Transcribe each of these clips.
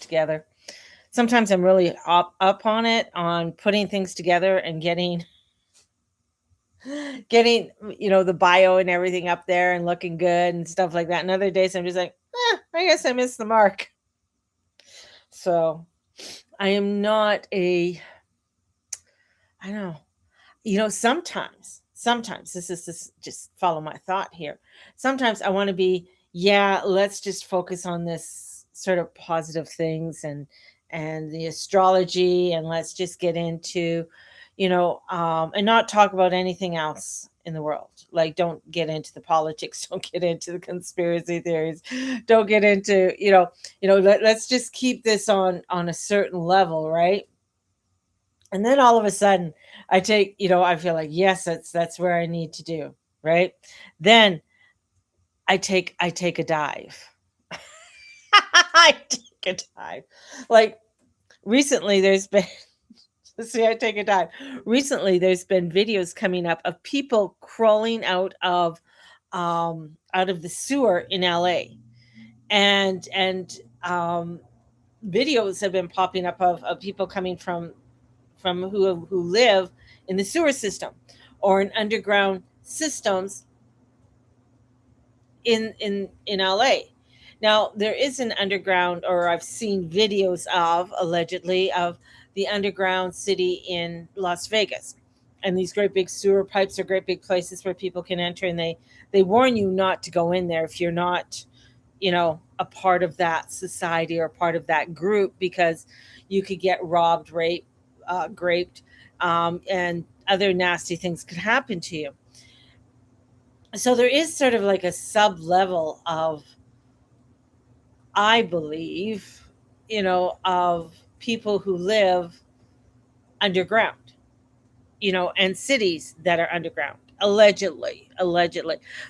together. Sometimes I'm really up on it, on putting things together and getting the bio and everything up there and looking good and stuff like that. And other days I'm just like, I guess I missed the mark. So I am not a, I don't know, sometimes this just follow my thought here. Sometimes I want to be, yeah, let's just focus on this sort of positive things and the astrology, and let's just get into, and not talk about anything else in the world. Like, don't get into the politics, don't get into the conspiracy theories, don't get into, let's just keep this on a certain level, right? And then all of a sudden I feel like, yes, that's where I need to do, right? Then I take a dive. I take a dive. Like, recently there's been see, I take a dive. Recently there's been videos coming up of people crawling out of the sewer in LA. And videos have been popping up of people coming from who live in the sewer system or in underground systems in LA. Now there is an underground, or I've seen videos of, allegedly, of the underground city in Las Vegas. And these great big sewer pipes are great big places where people can enter, and they warn you not to go in there if you're not, a part of that society or part of that group, because you could get robbed, raped, graped, and other nasty things could happen to you. So there is sort of like a sub level of, I believe, of people who live underground, and cities that are underground, allegedly.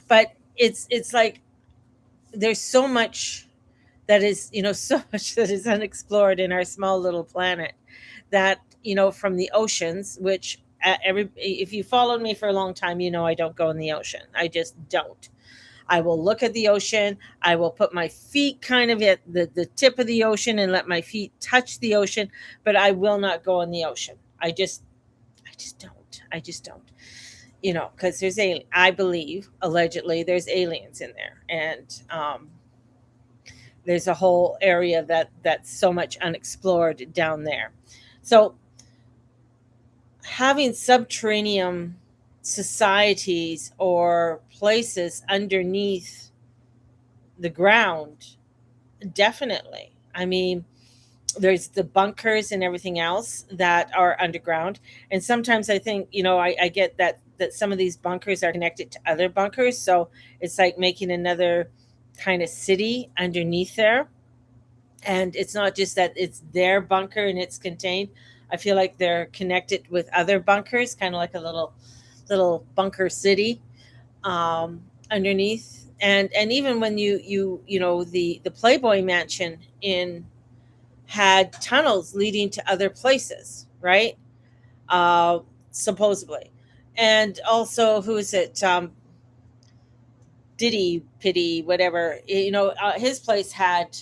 But it's like there's so much that is, so much that is unexplored in our small little planet, that, from the oceans, which, every if you followed me for a long time, I don't go in the ocean. I just don't. I will look at the ocean. I will put my feet kind of at the tip of the ocean and let my feet touch the ocean, but I will not go in the ocean. I just don't. I just don't. Because I believe, allegedly, there's aliens in there, and there's a whole area that's so much unexplored down there. So having subterranean societies or places underneath the ground, definitely. I mean, there's the bunkers and everything else that are underground. And sometimes I think, I get that some of these bunkers are connected to other bunkers, so it's like making another kind of city underneath there. And it's not just that it's their bunker and it's contained. I feel like they're connected with other bunkers, kind of like a little bunker city, underneath. And even when the Playboy Mansion in had tunnels leading to other places, right? uh Supposedly. And also, who is it, Diddy Pity, whatever, his place had,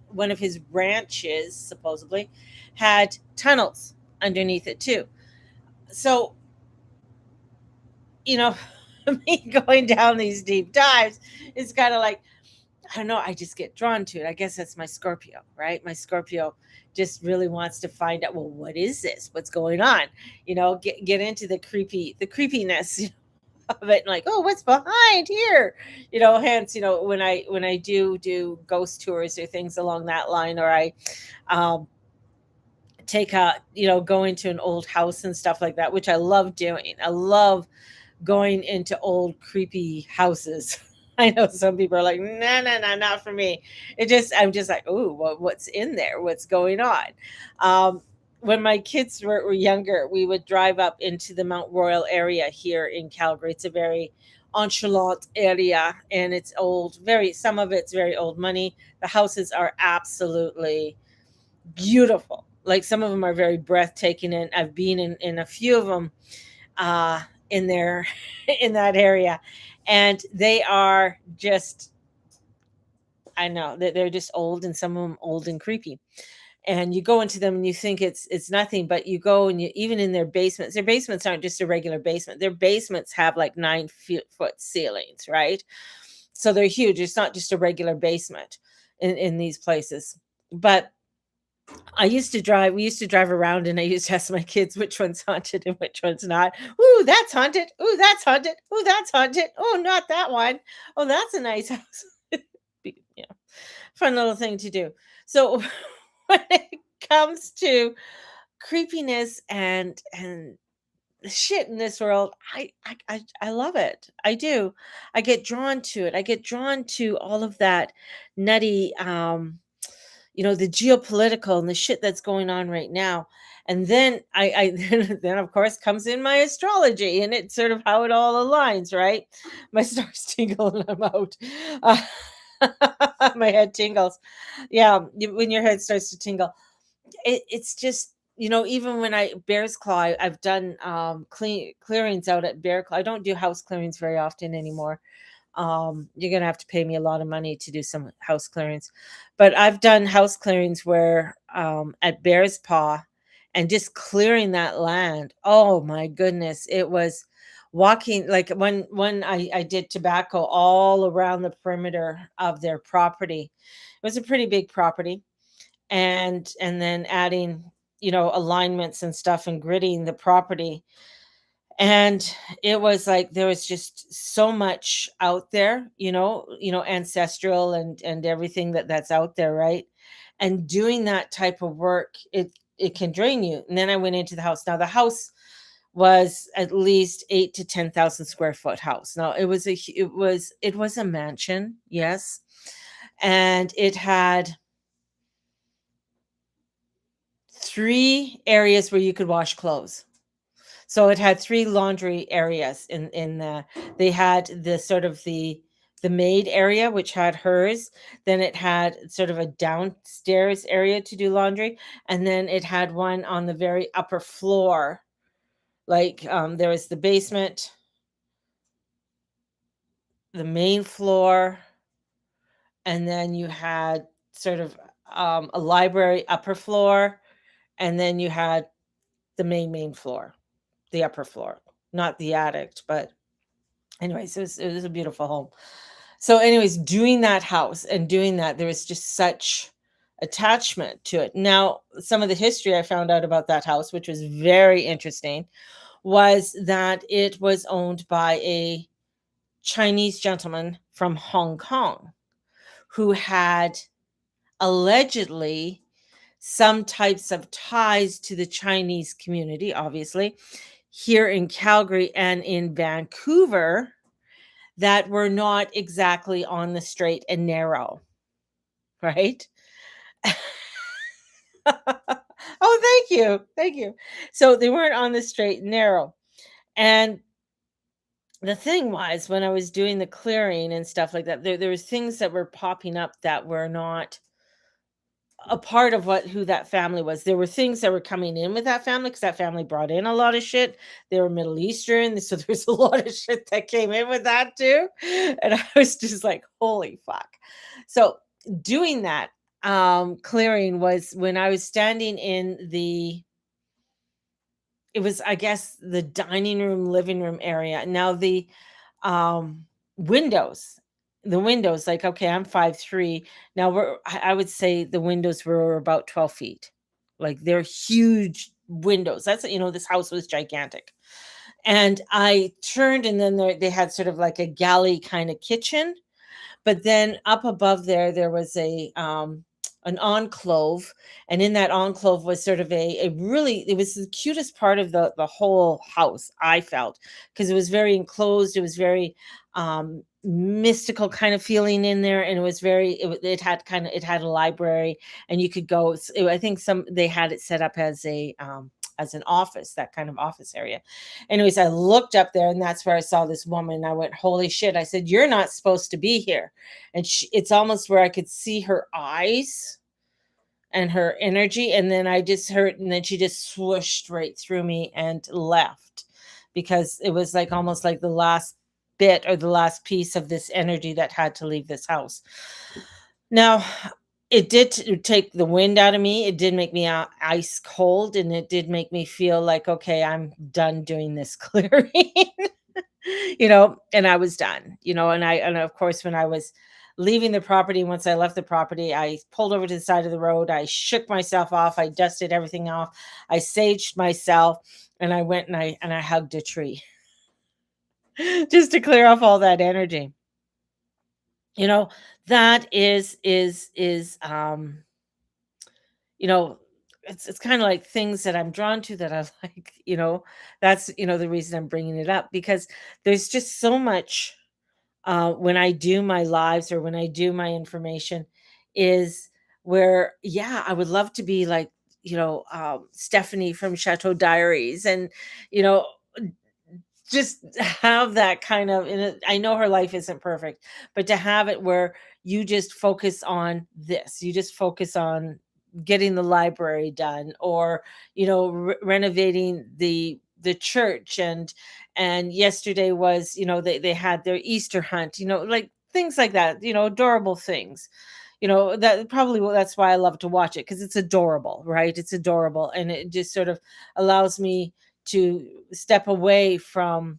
one of his ranches supposedly had tunnels underneath it too. So, you know me going down these deep dives is kind of like, I don't know, I just get drawn to it. I guess that's my Scorpio, right? My Scorpio just really wants to find out, well, what is this? What's going on? Get into the creepiness of it, and like, oh, what's behind here? Hence, when I do ghost tours or things along that line, or I um take a, go into an old house and stuff like that, which I love doing. I love going into old creepy houses. I know some people are like, no, no, no, not for me. I'm just like, oh, what's in there? What's going on? Um, when my kids were younger, we would drive up into the Mount Royal area here in Calgary. It's a very enchilante area, and it's old. Some of it's very old money. The houses are absolutely beautiful. Like, some of them are very breathtaking, and I've been in a few of them, in there, in that area, and they are just I know that they're just old, and some of them old and creepy. And you go into them and you think it's nothing, but you go and you, even in their basements aren't just a regular basement. Their basements have like 9 foot ceilings, right? So they're huge. It's not just a regular basement in these places. But we used to drive around, and I used to ask my kids which one's haunted and which one's not. Ooh, that's haunted. Ooh, that's haunted. Ooh, that's haunted. Oh, not that one. Oh, that's a nice house. Yeah, fun little thing to do. So when it comes to creepiness and the shit in this world, I love it. I do. I get drawn to it. I get drawn to all of that nutty the geopolitical and the shit that's going on right now. And then I then of course comes in my astrology, and it's sort of how it all aligns, right? My stars tingle and I'm out. Uh, my head tingles. Yeah, when your head starts to tingle, it's just even when I Bears Claw, I've done clearings out at Bear Claw. I don't do house clearings very often anymore. You're gonna have to pay me a lot of money to do some house clearings, but I've done house clearings where at Bear's Paw, and just clearing that land. Oh my goodness, it was walking like when I did tobacco all around the perimeter of their property. It was a pretty big property, and then adding alignments and stuff and gridding the property. And it was like there was just so much out there, ancestral and everything that's out there, right? And doing that type of work, it can drain you. And then I went into the house. Now the house was at least 8 to 10,000 square foot house. Now it was a mansion, yes, and it had 3 areas where you could wash clothes. So it had 3 laundry areas in the they had the sort of the maid area, which had hers. Then it had sort of a downstairs area to do laundry, and then it had one on the very upper floor. Like, there was the basement, the main floor, and then you had sort of, a library upper floor, and then you had the main floor, the upper floor, not the attic, but anyways, it was a beautiful home. So, anyways, doing that house and doing that, there was just such attachment to it. Now, some of the history I found out about that house, which was very interesting, was that it was owned by a Chinese gentleman from Hong Kong who had allegedly some types of ties to the Chinese community, obviously, here in Calgary and in Vancouver, that were not exactly on the straight and narrow, right? Oh, thank you. Thank you. So they weren't on the straight and narrow. And the thing was, when I was doing the clearing and stuff like that, there was things that were popping up that were not a part of who that family was. There were things that were coming in with that family because that family brought in a lot of shit. They were Middle Eastern, so there's a lot of shit that came in with that too. And I was just like, holy fuck. So doing that clearing was when I was standing in it was, I guess, the dining room, living room area. Now um windows, like, okay, I'm 5'3". Now I would say the windows were about 12 feet. Like, they're huge windows. This house was gigantic. And I turned, and then they had sort of like a galley kind of kitchen. But then up above there was an enclove, and in that enclove was sort of a really, it was the cutest part of the whole house, I felt, because it was very enclosed. It was very mystical kind of feeling in there, and it was it had a library, and you could go. I think they had it set up as an office, that kind of office area. Anyways, I looked up there, and that's where I saw this woman, and I went, holy shit. I said, you're not supposed to be here. And it's almost where I could see her eyes and her energy. And then I just heard, and then she just swooshed right through me and left, because it was like almost like the last bit or the last piece of this energy that had to leave this house. Now, it did take the wind out of me. It did make me ice cold, and it did make me feel like, okay, I'm done doing this clearing. And I was done, and of course, when I was leaving the property, once I left the property, I pulled over to the side of the road. I shook myself off. I dusted everything off. I saged myself, and I went and I hugged a tree just to clear off all that energy. You know, that is you know, it's kind of like things that I'm drawn to that I like. That's the reason I'm bringing it up, because there's just so much when I do my lives or when I do my information, is where, yeah, I would love to be like, Stephanie from Chateau Diaries, and you know just have that kind of, I know her life isn't perfect, but to have it where you just focus on this, you just focus on getting the library done, or renovating the church, and yesterday was, they had their Easter hunt, like things like that, adorable things. That probably, that's why I love to watch it, because it's adorable, right? It's adorable, and it just sort of allows me to step away from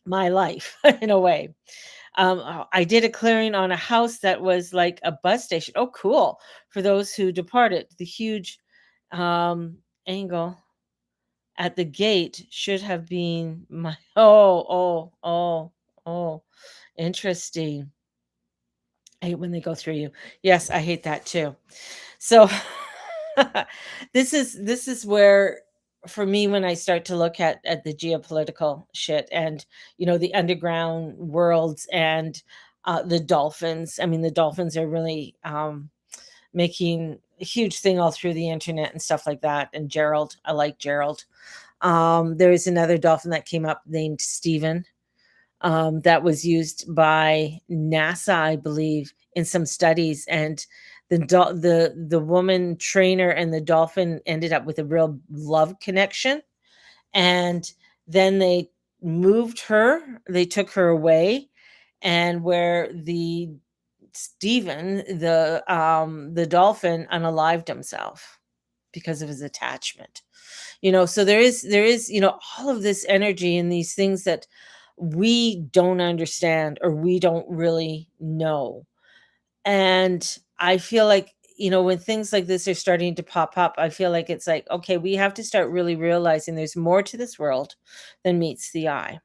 my life in a way. I did a clearing on a house that was like a bus station. Oh, cool. For those who departed, the huge angle at the gate should have been my oh, interesting. I hate when they go through you. Yes, I hate that too. So this is where, for me, when I start to look at the geopolitical shit, and the underground worlds, and the dolphins. I mean, the dolphins are really making a huge thing all through the internet and stuff like that. And Gerald, I like Gerald. There is another dolphin that came up named Steven, that was used by NASA, I believe, in some studies, and the woman trainer and the dolphin ended up with a real love connection, and then they took her away, and where the Steven, the dolphin, unalived himself because of his attachment. So there is all of this energy and these things that we don't understand, or we don't really know. And I feel like, when things like this are starting to pop up, I feel like it's like, okay, we have to start really realizing there's more to this world than meets the eye.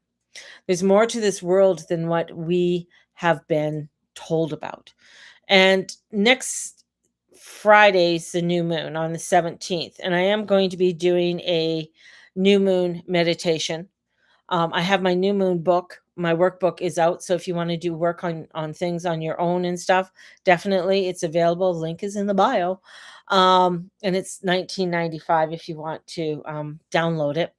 There's more to this world than what we have been told about. And next Friday's the new moon on the 17th, and I am going to be doing a new moon meditation. I have my new moon book. My workbook is out, so if you want to do work on things on your own and stuff, definitely it's available. Link is in the bio, and it's 19.95 if you want to download it.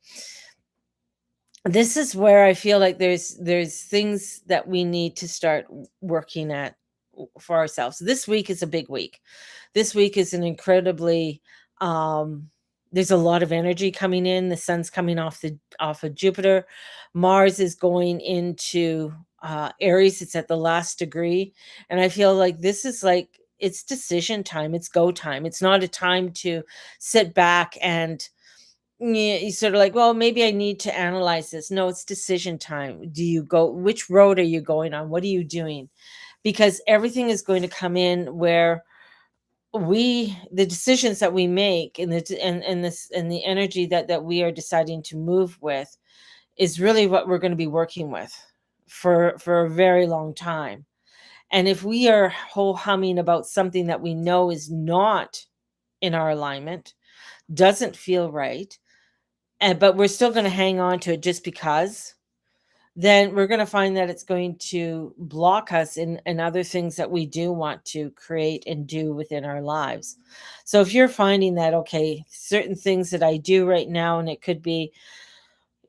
This is where I feel like there's things that we need to start working at for ourselves. This week is a big week. This week is an incredibly there's a lot of energy coming in. The sun's coming off of Jupiter. Mars is going into Aries. It's at the last degree. And I feel like this is like, it's decision time. It's go time. It's not a time to sit back and, yeah, you sort of like, well, maybe I need to analyze this. No, it's decision time. Which road are you going on? What are you doing? Because everything is going to come in where the decisions that we make, and the energy that we are deciding to move with, is really what we're going to be working with for a very long time. And if we are whole humming about something that we know is not in our alignment, doesn't feel right, but we're still going to hang on to it just because, then we're going to find that it's going to block us in other things that we do want to create and do within our lives. So if you're finding that, okay, certain things that I do right now, and it could be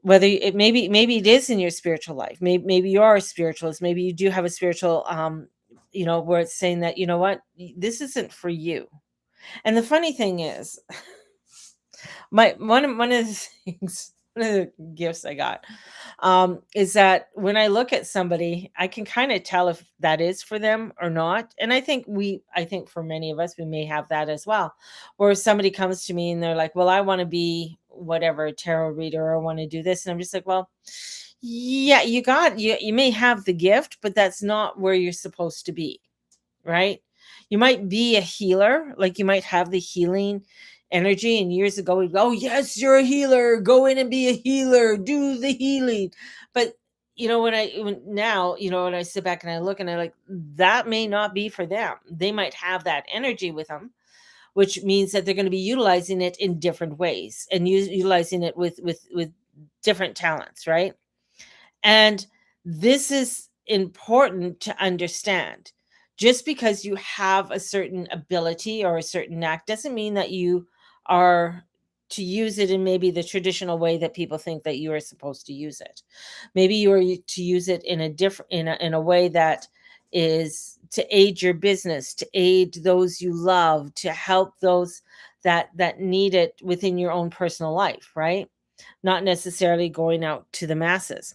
whether maybe it is in your spiritual life, maybe you are a spiritualist, maybe you do have a spiritual where it's saying that, what, this isn't for you. And the funny thing is, one of the things one of the gifts I got is that when I look at somebody, I can kind of tell if that is for them or not. And I think for many of us, we may have that as well. Where somebody comes to me and they're like, well, I want to be whatever, a tarot reader, or I want to do this. And I'm just like, well, yeah, you may have the gift, but that's not where you're supposed to be, right? You might be a healer, like you might have the healing energy. And years ago, we'd go, oh, yes, you're a healer. Go in and be a healer. Do the healing. But now, when I sit back and I look and I like, that may not be for them. They might have that energy with them, which means that they're going to be utilizing it in different ways and utilizing it with different talents, right? And this is important to understand. Just because you have a certain ability or a certain knack doesn't mean that you are to use it in maybe the traditional way that people think that you are supposed to use it. Maybe you are to use it in a different in a way that is to aid your business, to aid those you love, to help those that need it within your own personal life, right? Not necessarily going out to the masses.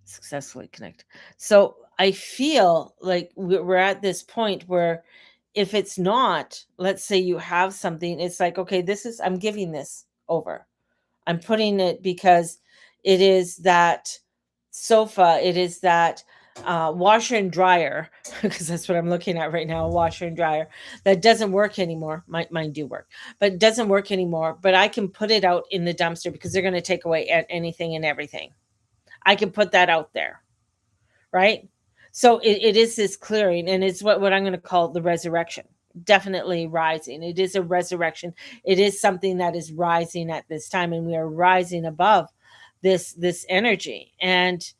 Successfully connect. So I feel like we're at this point where if it's not, let's say you have something, it's like, okay, I'm giving this over. I'm putting it because it is that sofa, it is that washer and dryer, because that's what I'm looking at right now, a washer and dryer that doesn't work anymore. Mine do work, but it doesn't work anymore. But I can put it out in the dumpster because they're going to take away anything and everything. I can put that out there, right? So it is this clearing, and it's what I'm going to call the resurrection. Definitely rising. It is a resurrection. It is something that is rising at this time, and we are rising above this energy. And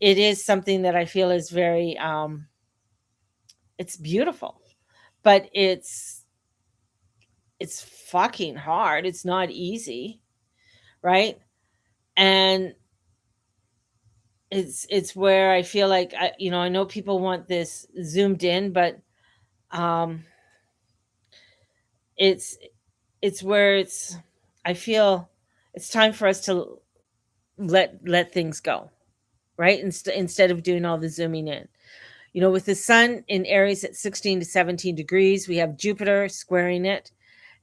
it is something that I feel is very it's beautiful, but it's fucking hard. It's not easy, right? And it's where I feel like I know people want this zoomed in, but um it's it's where it's I feel it's time for us to let things go, right? Instead of doing all the zooming in. With the sun in Aries at 16 to 17 degrees, we have Jupiter squaring it,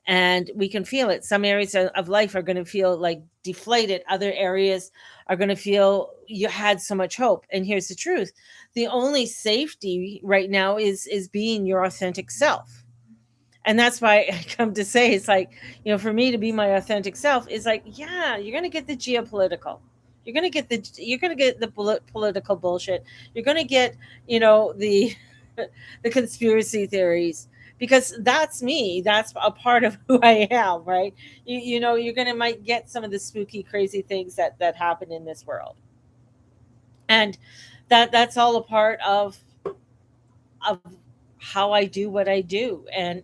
and we can feel it. Some areas of life are going to feel like deflated. Other areas are going to feel you had so much hope. And here's the truth. The only safety right now is being your authentic self. And that's why I come to say it's like, for me to be my authentic self is like, yeah, you're going to get the geopolitical. You're going to get the political bullshit. You're going to get, the the conspiracy theories, because that's me. That's a part of who I am, right? You're going to might get some of the spooky crazy things that happen in this world. And that's all a part of how I do what I do, and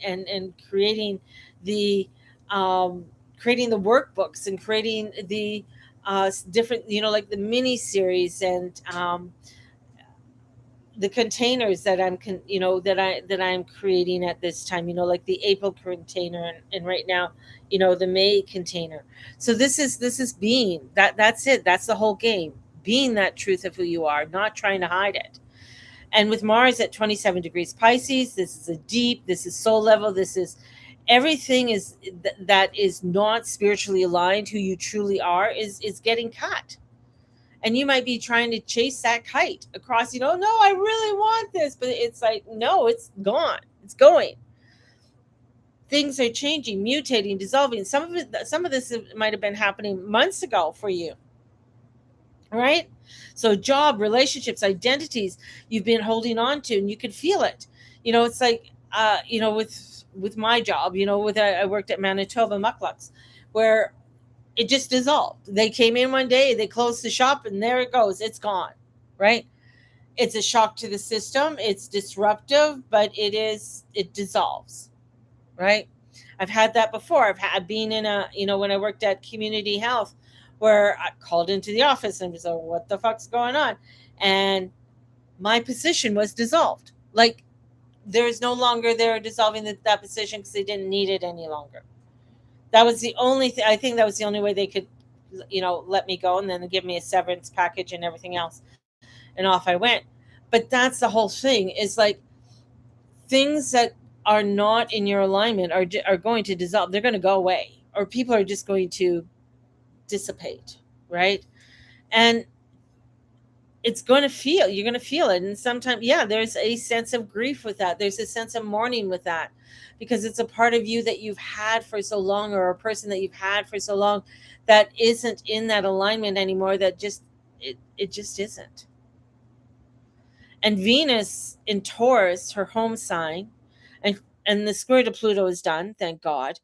the um creating the workbooks and creating the different, like the mini series, and the containers that I'm creating at this time, like the April container, and right now, the May container. So this is being that's it. That's the whole game. Being that truth of who you are, not trying to hide it. And with Mars at 27 degrees Pisces, this is soul level. This is everything that is not spiritually aligned, who you truly are, is getting cut. And you might be trying to chase that kite across, no, I really want this. But it's like, no, it's gone. It's going. Things are changing, mutating, dissolving. Some of this might have been happening months ago for you. Right? So job, relationships, identities you've been holding on to, and you can feel it. It's like, with my job, I worked at Manitoba Mucklucks, where it just dissolved. They came in one day, they closed the shop, and there it goes. It's gone. Right? It's a shock to the system. It's disruptive, but it dissolves. Right? I've had that before. I've been in when I worked at Community Health, where I called into the office and was like, what the fuck's going on? And my position was dissolved. Like, there is no longer there dissolving that position because they didn't need it any longer. That was the only thing. I think that was the only way they could, let me go, and then give me a severance package and everything else, and off I went. But that's the whole thing. Is like things that are not in your alignment are going to dissolve. They're going to go away, or people are just going to dissipate, right? And it's going to feel you're going to feel it, and sometimes, yeah, there's a sense of grief with that. There's a sense of mourning with that, because it's a part of you that you've had for so long, or a person that you've had for so long, that isn't in that alignment anymore, that just it just isn't. And Venus in Taurus, her home sign, and the square to Pluto is done, thank God.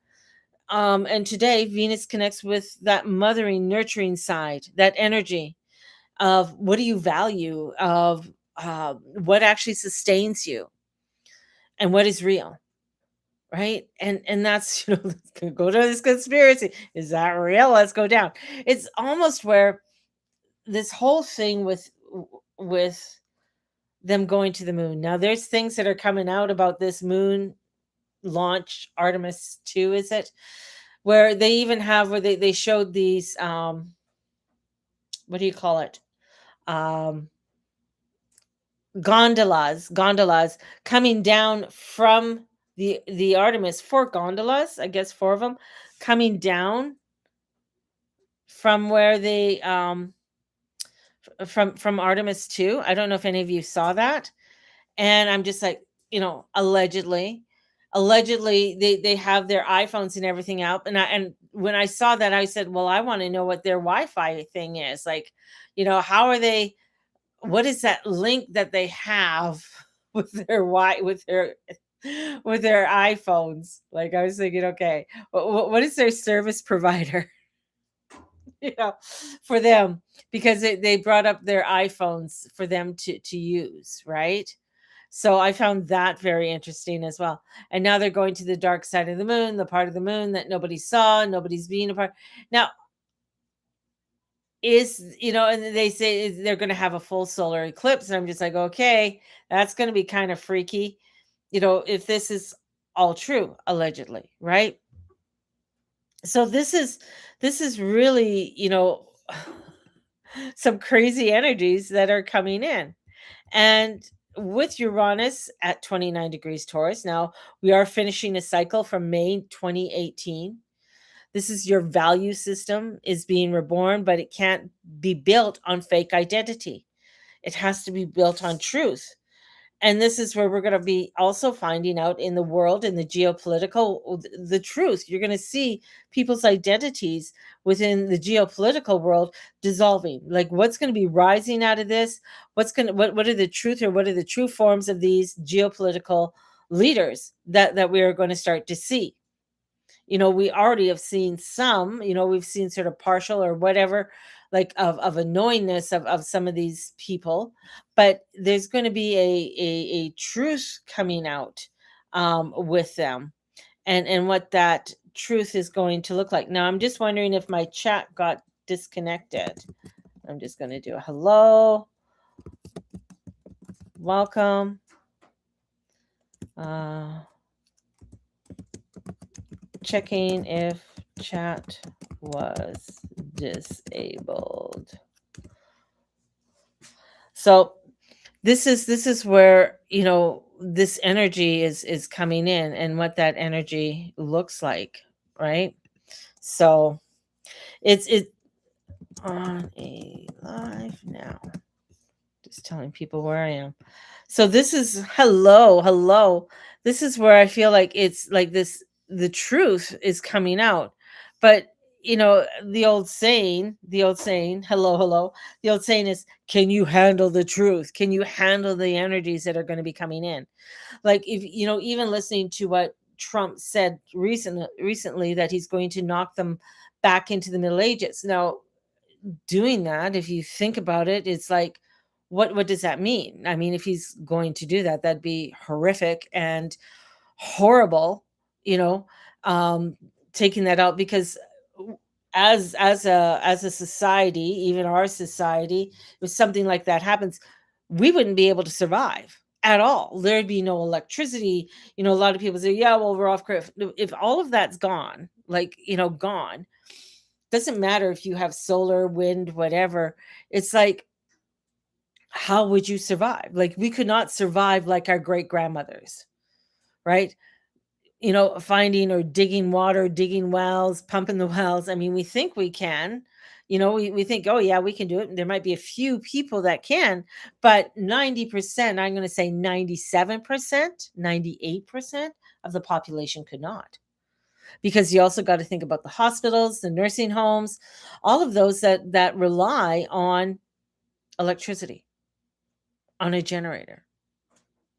And today Venus connects with that mothering, nurturing side, that energy of what do you value, of what actually sustains you, and what is real, right? And that's let's go to this conspiracy. Is that real? Let's go down. It's almost where this whole thing with them going to the moon. Now there's things that are coming out about this moon launch, Artemis 2, is it? Where they even have where they showed these what do you call it? Um gondolas coming down from the Artemis, four gondolas, I guess four of them, coming down from where they from Artemis 2. I don't know if any of you saw that. And I'm just like, allegedly they have their iPhones and everything out. And when I saw that, I said, well, I want to know what their Wi-Fi thing is. Like, how are they, what is that link that they have with their with their iPhones? Like, I was thinking, okay, what is their service provider? you know, for them, because they brought up their iPhones for them to use, right? So I found that very interesting as well. And now they're going to the dark side of the moon, the part of the moon that nobody saw, nobody's being a part. Now, and they say they're going to have a full solar eclipse. And I'm just like, okay, that's going to be kind of freaky, if this is all true, allegedly, right? So this is really, some crazy energies that are coming in. And with Uranus at 29 degrees Taurus, now we are finishing a cycle from May 2018. This is your value system is being reborn, but it can't be built on fake identity. It has to be built on truth. And this is where we're going to be also finding out in the world, in the geopolitical, the truth. You're going to see people's identities within the geopolitical world dissolving. Like, what's going to be rising out of this? What are the truth, or what are the true forms of these geopolitical leaders that we are going to start to see? We already have seen some, we've seen sort of partial or whatever, like of annoyingness of some of these people, but there's going to be a truth coming out with them, and what that truth is going to look like. Now, I'm just wondering if my chat got disconnected. I'm just going to do a hello, welcome. Checking if chat was disabled. So this is where this energy is coming in, and what that energy looks like, right? So it's on a live now, just telling people where I am. So this is hello. This is where I feel like it's like this, the truth is coming out. But the old saying, hello, the old saying is, can you handle the truth? Can you handle the energies that are going to be coming in? Like, if even listening to what Trump said recently, that he's going to knock them back into the Middle Ages. Now, doing that, if you think about it, it's like, what does that mean? I mean, if he's going to do that, that'd be horrific and horrible, taking that out, because as a society, even our society, if something like that happens, we wouldn't be able to survive at all. There'd be no electricity. A lot of people say, yeah, well, we're off grid. If all of that's gone, like, gone. Doesn't matter if you have solar, wind, whatever. It's like, how would you survive? Like, we could not survive like our great grandmothers, right? Finding or digging water, digging wells, pumping the wells. I mean, we think we can. We think, oh, yeah, we can do it. There might be a few people that can, but 90%, I'm going to say 97%, 98% of the population could not. Because you also got to think about the hospitals, the nursing homes, all of those that rely on electricity, on a generator,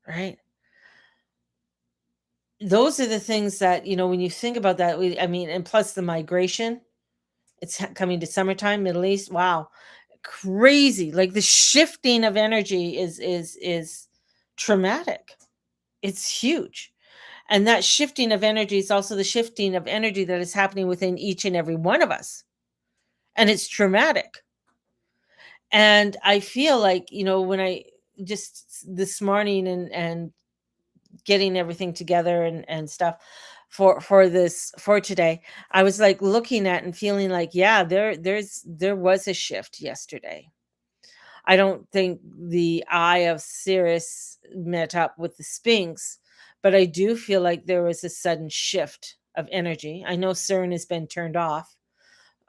right? Those are the things that, when you think about that, I mean, and plus the migration, it's coming to summertime, Middle East. Wow. Crazy. Like, the shifting of energy is traumatic. It's huge. And that shifting of energy is also the shifting of energy that is happening within each and every one of us. And it's traumatic. And I feel like, when I just this morning and getting everything together and stuff for today, I was like looking at and feeling like, yeah, there was a shift yesterday. I don't think the Eye of Sirius met up with the Sphinx, but I do feel like there was a sudden shift of energy. I know CERN has been turned off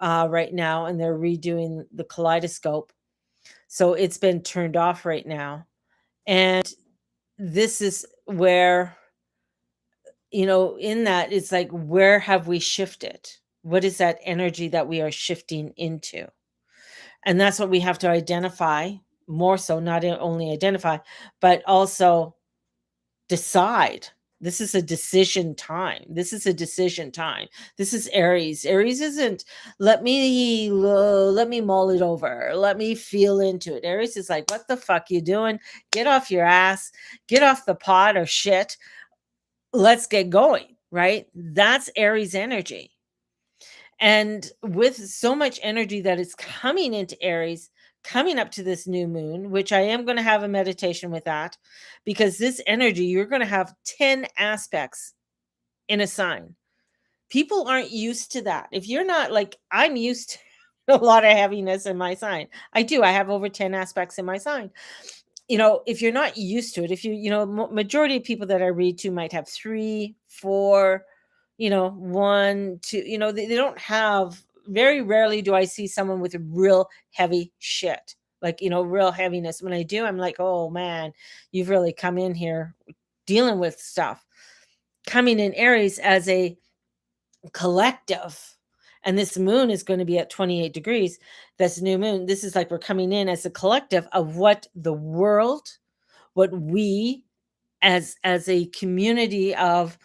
right now, and they're redoing the kaleidoscope. So it's been turned off right now. And this is where, in that, it's like, where have we shifted? What is that energy that we are shifting into? And that's what we have to identify more so, not only identify, but also decide. This is a decision time. This is a decision time. This is Aries. Aries isn't let me mull it over. Let me feel into it. Aries is like, what the fuck you doing? Get off your ass. Get off the pot or shit. Let's get going, right? That's Aries energy. And with so much energy that is coming into Aries, coming up to this new moon, which I am going to have a meditation with that, because this energy, you're going to have 10 aspects in a sign. People aren't used to that. If you're not like, I'm used to a lot of heaviness in my sign. I do. I have over 10 aspects in my sign. If you're not used to it, if majority of people that I read to might have 3, 4, 1, 2, they don't have, very rarely do I see someone with real heavy shit, like, real heaviness. When I do, I'm like, oh man, you've really come in here dealing with stuff. Coming in Aries as a collective, and this moon is going to be at 28 degrees. That's new moon. This is like, we're coming in as a collective of what the world, what we as a community of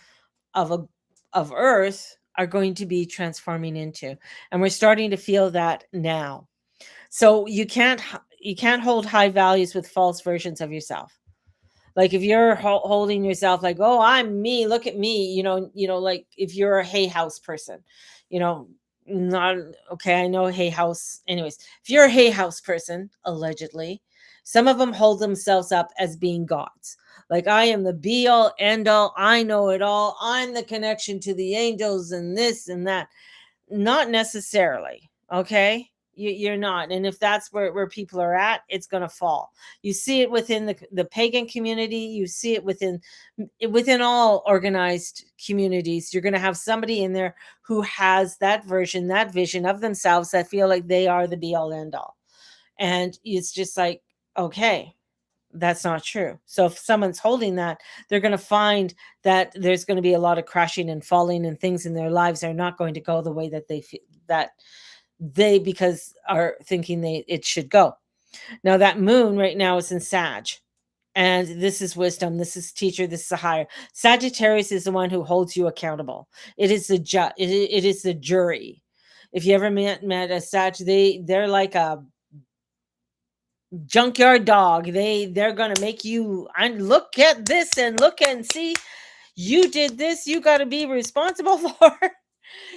a of earth are going to be transforming into. And we're starting to feel that now. So you can't hold high values with false versions of yourself. Like, if you're holding yourself like, oh, I'm me, look at me, like, if you're a Hay House person, you know not okay, I know Hay House. Anyways, if you're a Hay House person, allegedly, some of them hold themselves up as being gods. Like, I am the be all end all, I know it all, I'm the connection to the angels and this and that. Not necessarily. Okay, you're not. And if that's where people are at, it's going to fall. You see it within the pagan community. You see it within all organized communities. You're going to have somebody in there who has that version, that vision of themselves, that feel like they are the be all end all. And it's just like, okay, that's not true. So if someone's holding that, they're going to find that there's going to be a lot of crashing and falling, and things in their lives are not going to go the way that they feel, that they, because are thinking it should go. Now, that moon right now is in Sag, and this is wisdom, this is teacher, this is a higher. Sagittarius is the one who holds you accountable. It is the it is the jury. If you ever met a Sag, they're like a junkyard dog. They're gonna make you, and look at this and look and see, you did this, you got to be responsible for.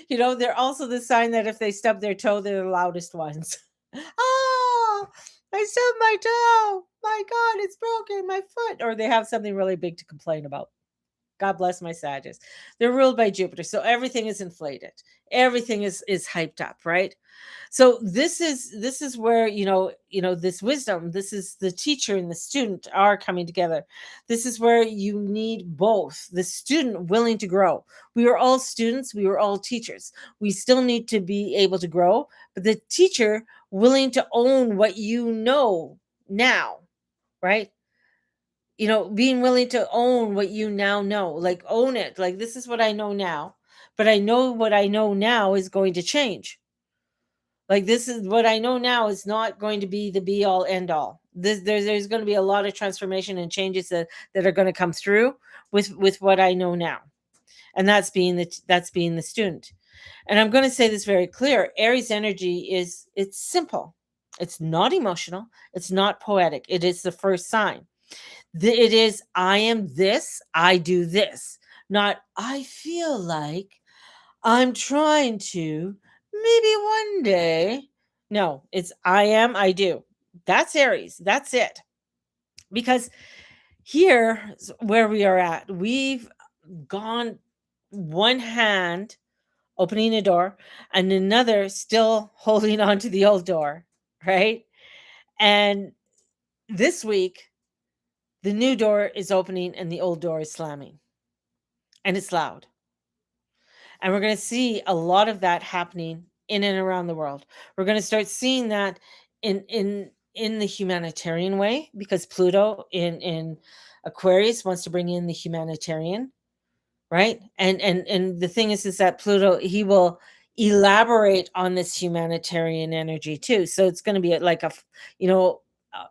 They're also the sign that if they stub their toe, they're the loudest ones. Oh, I stubbed my toe, my god, it's broken, my foot. Or they have something really big to complain about. God bless my Sagittarius. They're ruled by Jupiter. So everything is inflated. Everything is hyped up, right? So this is where this wisdom, this is the teacher and the student are coming together. This is where you need both the student willing to grow. We are all students, we are all teachers. We still need to be able to grow, but the teacher willing to own what you know now, right? Being willing to own what you now know, like own it, like this is what I know now, but I know what I know now is going to change. Like this is what I know now is not going to be the be all end all. There's going to be a lot of transformation and changes that are going to come through with what I know now, and that's being the student. And I'm going to say this very clear: Aries energy it's simple, it's not emotional, it's not poetic. It is the first sign. It is I am this, I do this, not I feel like I'm trying to, maybe one day. No, it's I am, I do. That's Aries. That's it. Because here where we are at, we've gone one hand opening a door and another still holding on to the old door, right? And this week, the new door is opening and the old door is slamming. And it's loud. And we're going to see a lot of that happening in and around the world. We're going to start seeing that in the humanitarian way, because Pluto in Aquarius wants to bring in the humanitarian, right? And the thing is that Pluto, he will elaborate on this humanitarian energy too. So it's going to be like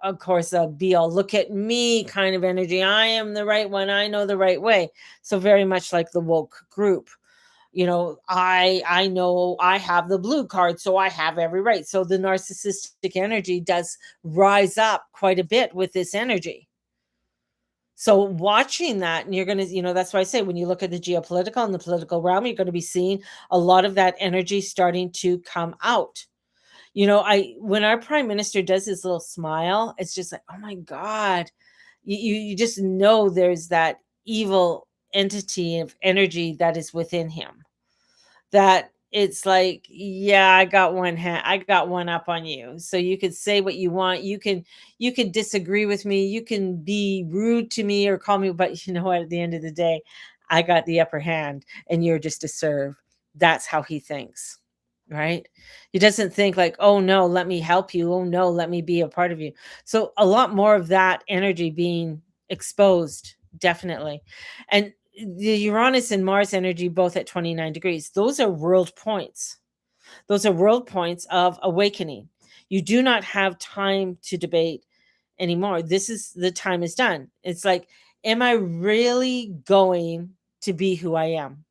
of course, a be all look at me kind of energy. I am the right one. I know the right way. So very much like the woke group. I know I have the blue card, so I have every right. So the narcissistic energy does rise up quite a bit with this energy. So watching that, and you're going to, that's why I say when you look at the geopolitical and the political realm, you're going to be seeing a lot of that energy starting to come out. When our prime minister does his little smile, it's just like, oh my God, you just know there's that evil entity of energy that is within him, that it's like, yeah, I got one up on you. So you could say what you want. You can disagree with me. You can be rude to me or call me, but you know what? At the end of the day, I got the upper hand and you're just a serve. That's how he thinks, right? He doesn't think like, oh no, let me help you. Oh no, let me be a part of you. So a lot more of that energy being exposed, definitely. And the Uranus and Mars energy both at 29 degrees. Those are world points. Those are world points of awakening. You do not have time to debate anymore. This is the time is done. It's like, am I really going to be who I am?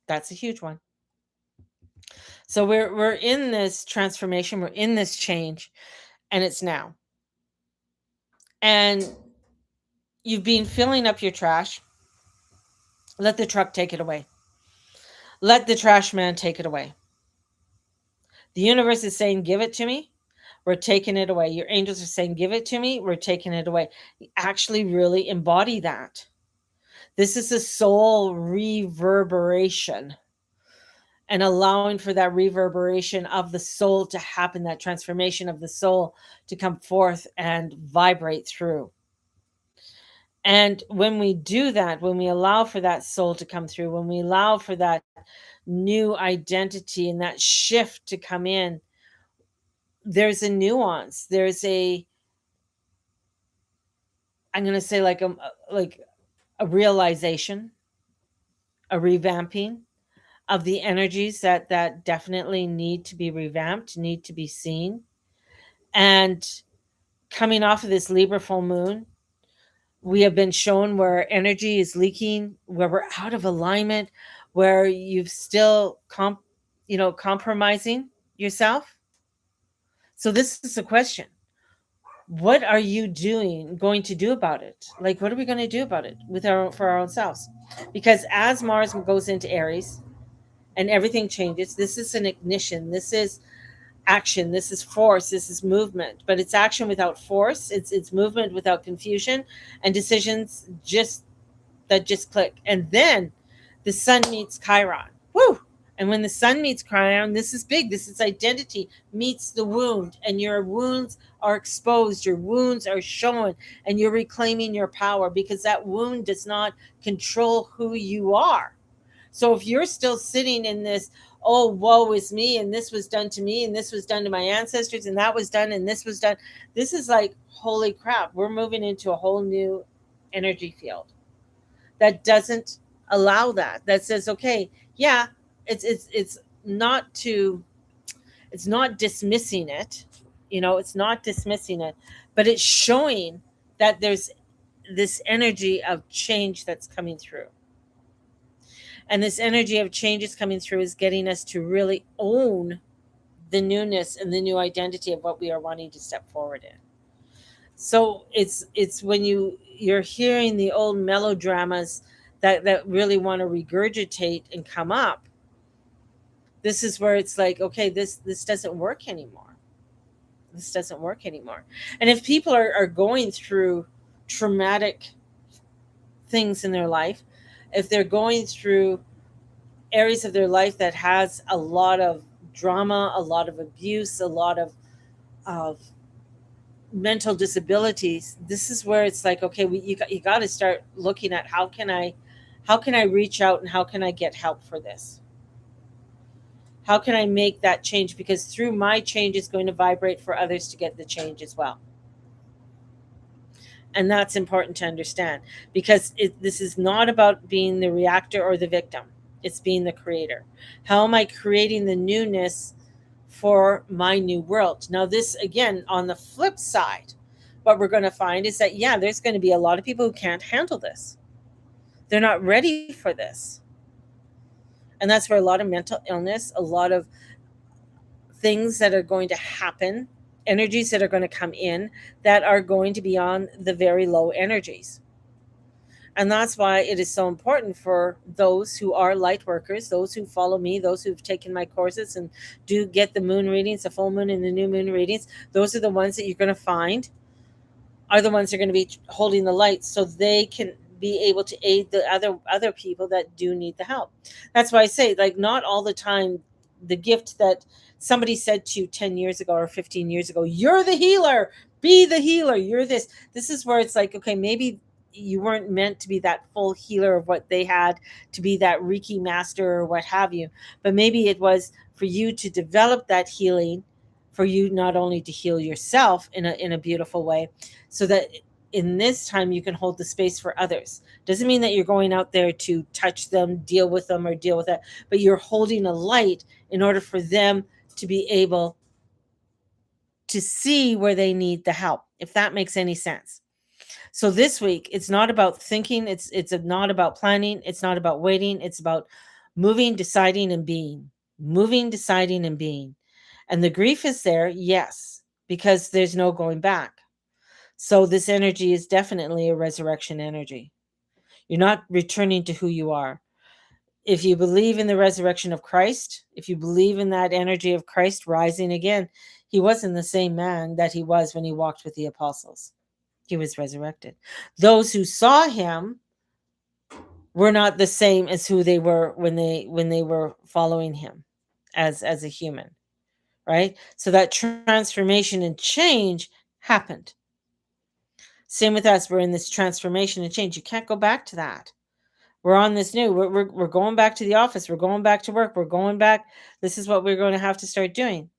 That's a huge one. So we're in this transformation, we're in this change, and it's now. And you've been filling up your trash. Let the truck take it away. Let the trash man take it away. The universe is saying, give it to me. We're taking it away. Your angels are saying, give it to me. We're taking it away. Actually, really embody that. This is a soul reverberation, and allowing for that reverberation of the soul to happen, that transformation of the soul to come forth and vibrate through. And when we do that, when we allow for that soul to come through, when we allow for that new identity and that shift to come in, there's a nuance. I'm going to say like a realization, a revamping of the energies that definitely need to be revamped, need to be seen. And coming off of this Libra full moon, we have been shown where energy is leaking, where we're out of alignment, where you've still compromising yourself. So this is the question. What are you going to do about it? Like, what are we going to do about it for our own selves? Because as Mars goes into Aries and everything changes, this is an ignition. This is action. This is force. This is movement. But it's action without force. It's movement without confusion, and decisions just that just click. And then the sun meets Chiron. Woo! And when the sun meets Chiron, this is big. This is identity meets the wound, and your wounds are exposed. Your wounds are shown, and you're reclaiming your power because that wound does not control who you are. So if you're still sitting in this, oh, woe is me, and this was done to me, and this was done to my ancestors, and that was done, and this was done, this is like, holy crap, we're moving into a whole new energy field that doesn't allow that. That says, okay, yeah, it's not to, it's not dismissing it, it's not dismissing it, but it's showing that there's this energy of change that's coming through. And this energy of change is coming through is getting us to really own the newness and the new identity of what we are wanting to step forward in. So it's when you're hearing the old melodramas that really want to regurgitate and come up. This is where it's like, okay, this doesn't work anymore. This doesn't work anymore. And if people are going through traumatic things in their life, if they're going through areas of their life that has a lot of drama, a lot of abuse, a lot of mental disabilities, this is where it's like, okay, you got to start looking at how can I reach out and how can I get help for this? How can I make that change? Because through my change is going to vibrate for others to get the change as well. And that's important to understand, because this is not about being the reactor or the victim. It's being the creator. How am I creating the newness for my new world? Now, this, again, on the flip side, what we're going to find is that, yeah, there's going to be a lot of people who can't handle this. They're not ready for this. And that's where a lot of mental illness, a lot of things that are going to happen, energies that are going to come in that are going to be on the very low energies. And that's why it is so important for those who are light workers, those who follow me, those who've taken my courses and do get the moon readings, the full moon and the new moon readings. Those are the ones that you're going to find are the ones that are going to be holding the light, so they can be able to aid the other people that do need the help. That's why I say, like, not all the time the gift that somebody said to you 10 years ago or 15 years ago, you're the healer, be the healer, you're this is where it's like, okay, maybe you weren't meant to be that full healer of what they had, to be that Reiki master or what have you, but maybe it was for you to develop that healing, for you not only to heal yourself in a beautiful way, so that in this time you can hold the space for others. Doesn't mean that you're going out there to touch them, deal with them, or deal with that, but you're holding a light in order for them to be able to see where they need the help, if that makes any sense. So this week, it's not about thinking, it's not about planning, it's not about waiting, it's about moving, deciding, and being. Moving, deciding, and being. And the grief is there, yes, because there's no going back. So this energy is definitely a resurrection energy. You're not returning to who you are. If you believe in the resurrection of Christ, if you believe in that energy of Christ rising again, he wasn't the same man that he was when he walked with the apostles. He was resurrected. Those who saw him were not the same as who they were when they were following him as a human, right? So that transformation and change happened. Same with us. We're in this transformation and change. You can't go back to that. We're on this new. We're going back to the office. We're going back to work. We're going back. This is what we're going to have to start doing.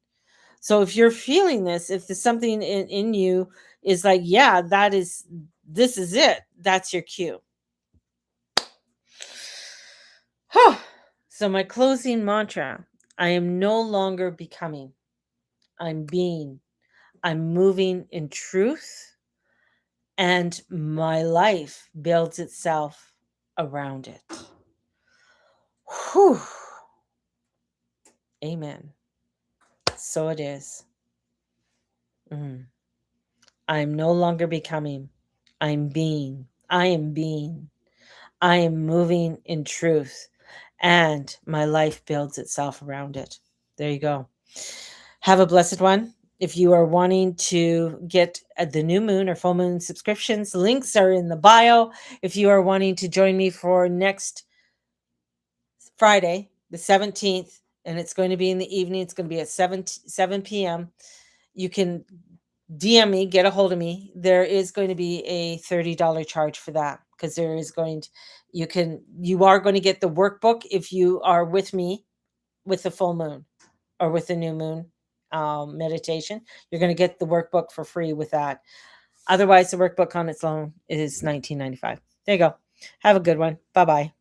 So if you're feeling this, if there's something in you is like, yeah, this is it. That's your cue. So my closing mantra, I am no longer becoming. I'm being. I'm moving in truth. And my life builds itself around it. Whew. Amen. So it is. I'm no longer becoming. I'm being. I am being. I am moving in truth. And my life builds itself around it. There you go. Have a blessed one. If you are wanting to get the new moon or full moon subscriptions, links are in the bio. If you are wanting to join me for next Friday, the 17th, and it's going to be in the evening, it's going to be at 7 p.m. You can DM me, get a hold of me. There is going to be a $30 charge for that, because there is going to, you are going to get the workbook if you are with me with the full moon or with the new moon meditation. You're going to get the workbook for free with that. Otherwise, the workbook on its own is $19.95. There you go. Have a good one. Bye bye.